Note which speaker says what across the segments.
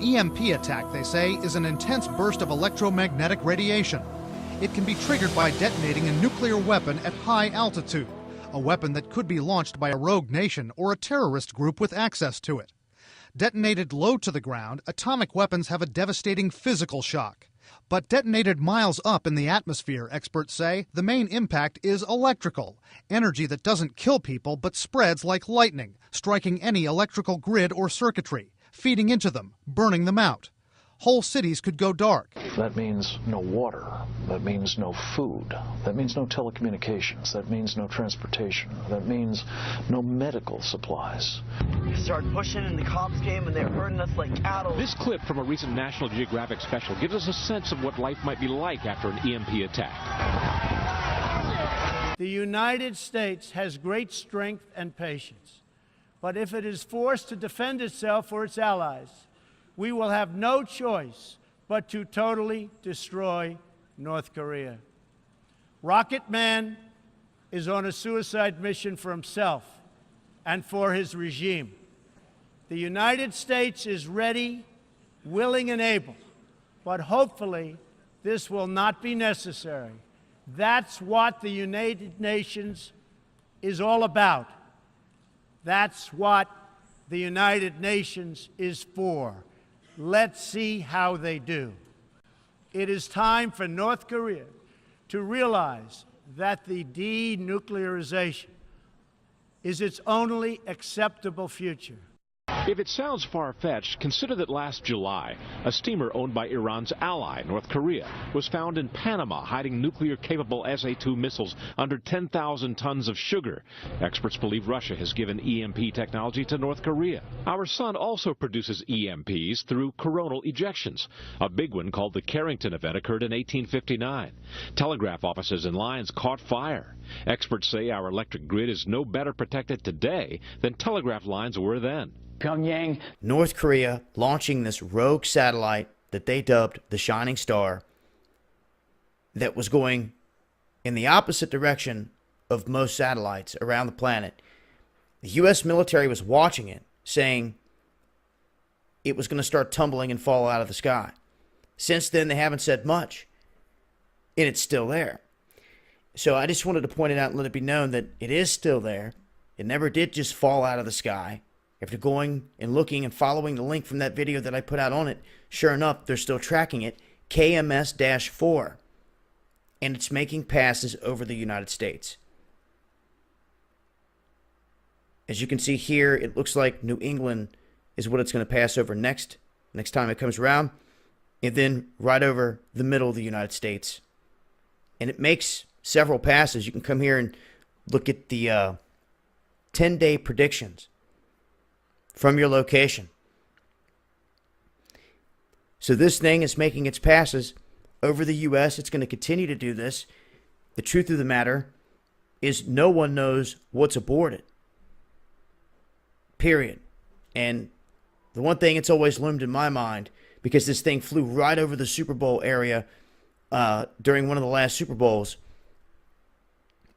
Speaker 1: An EMP attack, they say, is an intense burst of electromagnetic radiation. It can be triggered by detonating a nuclear weapon at high altitude, a weapon that could be launched by a rogue nation or a terrorist group with access to it. Detonated low to the ground, atomic weapons have a devastating physical shock. But detonated miles up in the atmosphere, experts say, the main impact is electrical, energy that doesn't kill people but spreads like lightning, striking any electrical grid or circuitry, feeding into them, burning them out. Whole cities could go dark.
Speaker 2: That means no water. That means no food. That means no telecommunications. That means no transportation. That means no medical supplies.
Speaker 3: We started pushing and the cops came and they were herding us like cattle.
Speaker 4: This clip from a recent National Geographic special gives us a sense of what life might be like after an EMP attack.
Speaker 5: The United States has great strength and patience, but if it is forced to defend itself or its allies, we will have no choice but to totally destroy North Korea. Rocket Man is on a suicide mission for himself and for his regime. The United States is ready, willing, and able, but hopefully this will not be necessary. That's what the United Nations is all about. That's what the United Nations is for. Let's see how they do. It is time for North Korea to realize that the denuclearization is its only acceptable future.
Speaker 4: If it sounds far-fetched, consider that last July, a steamer owned by Iran's ally, North Korea, was found in Panama hiding nuclear-capable SA-2 missiles under 10,000 tons of sugar. Experts believe Russia has given EMP technology to North Korea. Our sun also produces EMPs through coronal ejections. A big one called the Carrington event occurred in 1859. Telegraph offices and lines caught fire. Experts say our electric grid is no better protected today than telegraph lines were then.
Speaker 6: Pyongyang, North Korea, launching this rogue satellite that they dubbed the Shining Star that was going in the opposite direction of most satellites around the planet. The U.S. military was watching it, saying it was going to start tumbling and fall out of the sky. Since then, they haven't said much, and it's still there. So I just wanted to point it out and let it be known that it is still there. It never did just fall out of the sky. After going and looking and following the link from that video that I put out on it, sure enough, they're still tracking it, KMS-4, and it's making passes over the United States. As you can see here, it looks like New England is what it's going to pass over next time it comes around, and then right over the middle of the United States. And it makes several passes. You can come here and look at the 10-day predictions from your location. So this thing is making its passes over the U.S. It's going to continue to do this. The truth of the matter is no one knows what's aboard it. Period. And the one thing that's always loomed in my mind, because this thing flew right over the Super Bowl area during one of the last Super Bowls,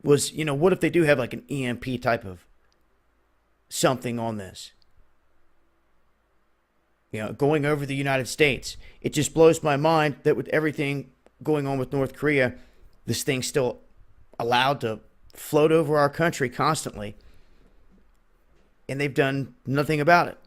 Speaker 6: was, what if they do have like an EMP type of something on this? Going over the United States. It just blows my mind that with everything going on with North Korea, this thing's still allowed to float over our country constantly. And they've done nothing about it.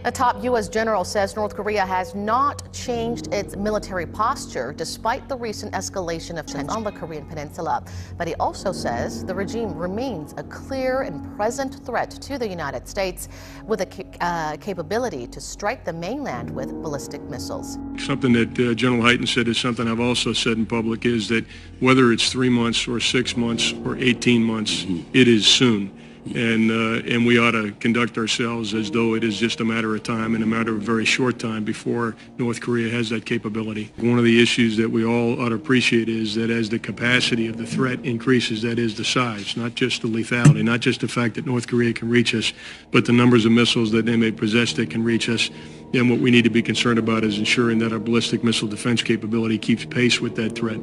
Speaker 7: A top U.S. general says North Korea has not changed its military posture despite the recent escalation of tensions on the Korean peninsula. But he also says the regime remains a clear and present threat to the United States with a capability to strike the mainland with ballistic missiles.
Speaker 8: Something that General Hyten said is something I've also said in public is that whether it's 3 months or 6 months or 18 months, it is soon. And we ought to conduct ourselves as though it is just a matter of time and a matter of very short time before North Korea has that capability. One of the issues that we all ought to appreciate is that as the capacity of the threat increases, that is the size, not just the lethality, not just the fact that North Korea can reach us, but the numbers of missiles that they may possess that can reach us. And what we need to be concerned about is ensuring that our ballistic missile defense capability keeps pace with that threat.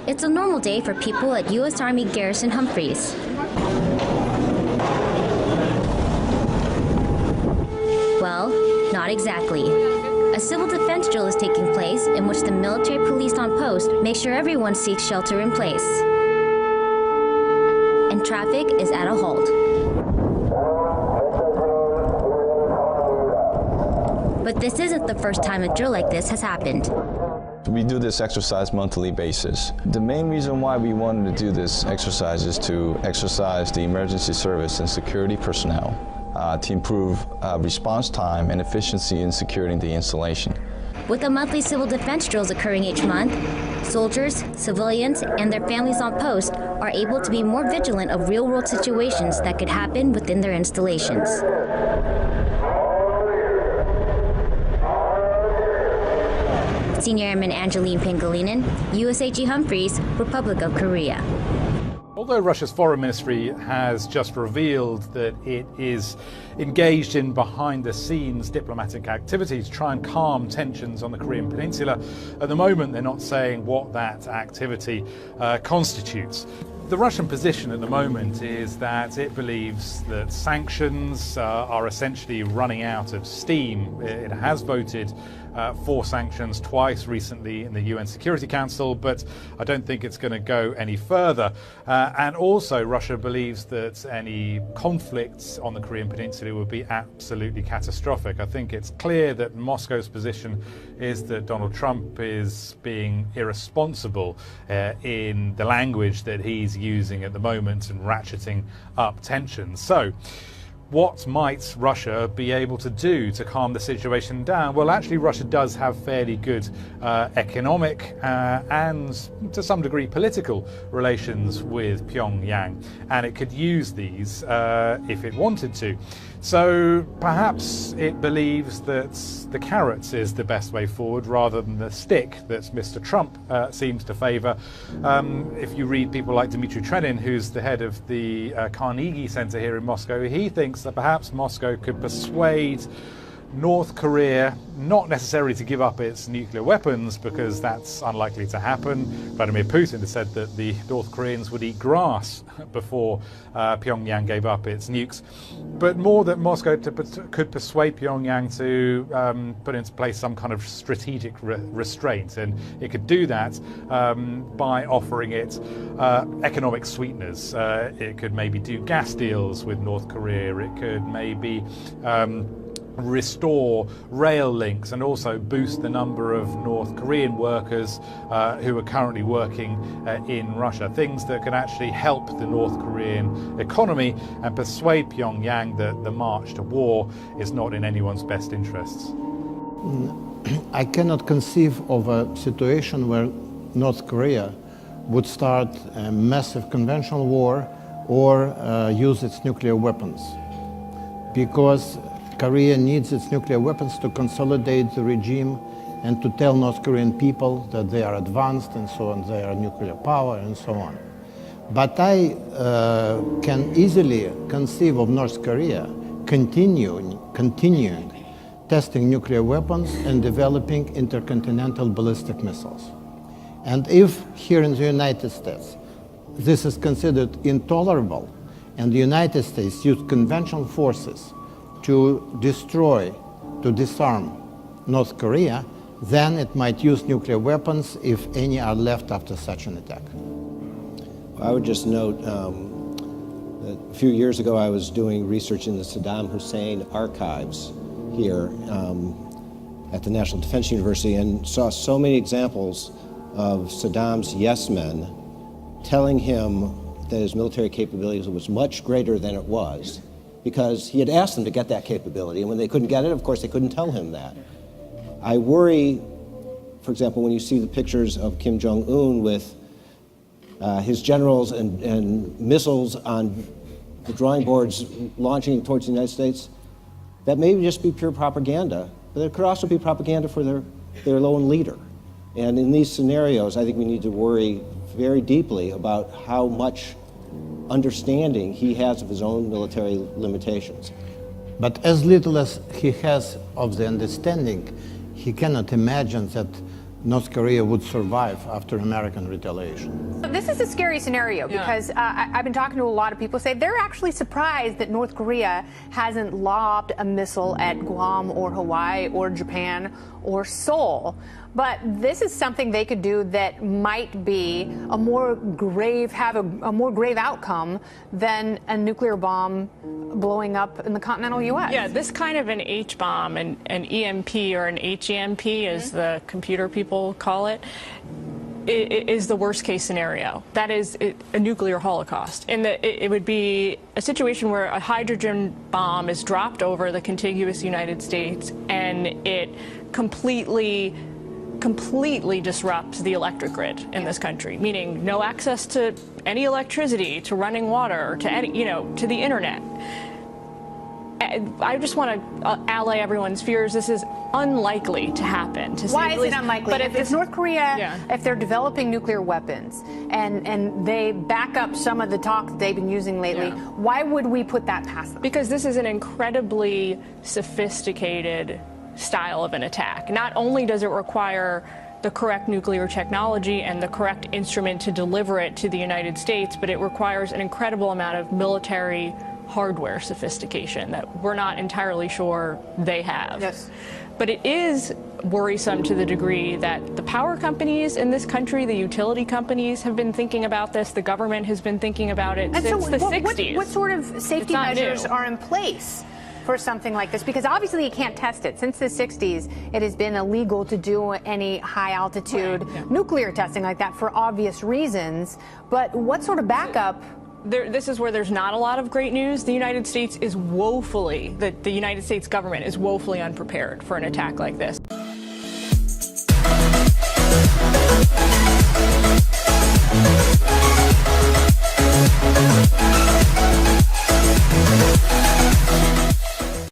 Speaker 9: It's a normal day for people at U.S. Army Garrison Humphreys. Well, not exactly. A civil defense drill is taking place in which the military police on post make sure everyone seeks shelter in place. And traffic is at a halt. But this isn't the first time a drill like this has happened.
Speaker 10: We do this exercise monthly basis. The main reason why we wanted to do this exercise is to exercise the emergency service and security personnel to improve response time and efficiency in securing the installation.
Speaker 9: With the monthly civil defense drills occurring each month, soldiers, civilians, and their families on post are able to be more vigilant of real-world situations that could happen within their installations. Senior Airman Angeline Pangilinan, USAG Humphreys, Republic of Korea.
Speaker 11: Although Russia's foreign ministry has just revealed that it is engaged in behind-the-scenes diplomatic activity to try and calm tensions on the Korean Peninsula, at the moment they're not saying what that activity constitutes. The Russian position at the moment is that it believes that sanctions are essentially running out of steam. It has voted for sanctions twice recently in the UN Security Council, but I don't think it's going to go any further. And also Russia believes that any conflicts on the Korean Peninsula would be absolutely catastrophic. I think it's clear that Moscow's position is that Donald Trump is being irresponsible in the language that he's using at the moment and ratcheting up tensions. So what might Russia be able to do to calm the situation down? Well, actually, Russia does have fairly good economic and, to some degree, political relations with Pyongyang, and it could use these if it wanted to. So perhaps it believes that the carrot is the best way forward rather than the stick that Mr. Trump seems to favour. If you read people like Dmitry Trenin, who's the head of the Carnegie Center here in Moscow, he thinks that perhaps Moscow could persuade North Korea not necessarily to give up its nuclear weapons, because that's unlikely to happen. Vladimir Putin has said that the North Koreans would eat grass before Pyongyang gave up its nukes, but more that Moscow could persuade Pyongyang to put into place some kind of strategic restraint, and it could do that by offering it economic sweeteners. It could maybe do gas deals with North Korea. It could maybe restore rail links and also boost the number of North Korean workers who are currently working in Russia. Things that can actually help the North Korean economy and persuade Pyongyang that the march to war is not in anyone's best interests.
Speaker 12: I cannot conceive of a situation where North Korea would start a massive conventional war or use its nuclear weapons, because Korea needs its nuclear weapons to consolidate the regime and to tell North Korean people that they are advanced and so on, they are nuclear power and so on. But I can easily conceive of North Korea continuing testing nuclear weapons and developing intercontinental ballistic missiles. And if here in the United States this is considered intolerable and the United States used conventional forces to destroy, to disarm North Korea, then it might use nuclear weapons if any are left after such an attack.
Speaker 13: I would just note that a few years ago I was doing research in the Saddam Hussein archives here at the National Defense University and saw so many examples of Saddam's yes men telling him that his military capabilities was much greater than it was, because he had asked them to get that capability, and when they couldn't get it, of course, they couldn't tell him that. I worry, for example, when you see the pictures of Kim Jong-un with his generals and missiles on the drawing boards launching towards the United States, that may just be pure propaganda, but it could also be propaganda for their lone leader. And in these scenarios, I think we need to worry very deeply about how much understanding he has of his own military limitations.
Speaker 12: But as little as he has of the understanding, he cannot imagine that North Korea would survive after American retaliation.
Speaker 14: This is a scary scenario because I've been talking to a lot of people say they're actually surprised that North Korea hasn't lobbed a missile at Guam or Hawaii or Japan or Seoul. But this is something they could do that might be a more grave, have a more grave outcome than a nuclear bomb blowing up in the continental U.S.
Speaker 15: Yeah, this kind of an H-bomb, an EMP or an HEMP, as the computer people call it, is the worst case scenario. That is a nuclear holocaust. And it would be a situation where a hydrogen bomb is dropped over the contiguous United States and it completely disrupts the electric grid in this country, meaning no access to any electricity, to running water, to any, to the internet. I just want to allay everyone's fears. This is unlikely to happen.
Speaker 14: Why is it unlikely? But if North Korea, if they're developing nuclear weapons and they back up some of the talk that they've been using lately, why would we put that past them?
Speaker 15: Because this is an incredibly sophisticated style of an attack. Not only does it require the correct nuclear technology and the correct instrument to deliver it to the United States, but it requires an incredible amount of military hardware sophistication that we're not entirely sure they have.
Speaker 14: Yes.
Speaker 15: But it is worrisome to the degree that the power companies in this country, the utility companies, have been thinking about this. The government has been thinking about it since the 60s.
Speaker 14: What sort of safety measures are in place for something like this? Because obviously you can't test it. Since the 60s, it has been illegal to do any high-altitude nuclear testing like that for obvious reasons. But what sort of backup?
Speaker 15: This is where there's not a lot of great news. The United States is woefully, the United States government is woefully unprepared for an attack like this.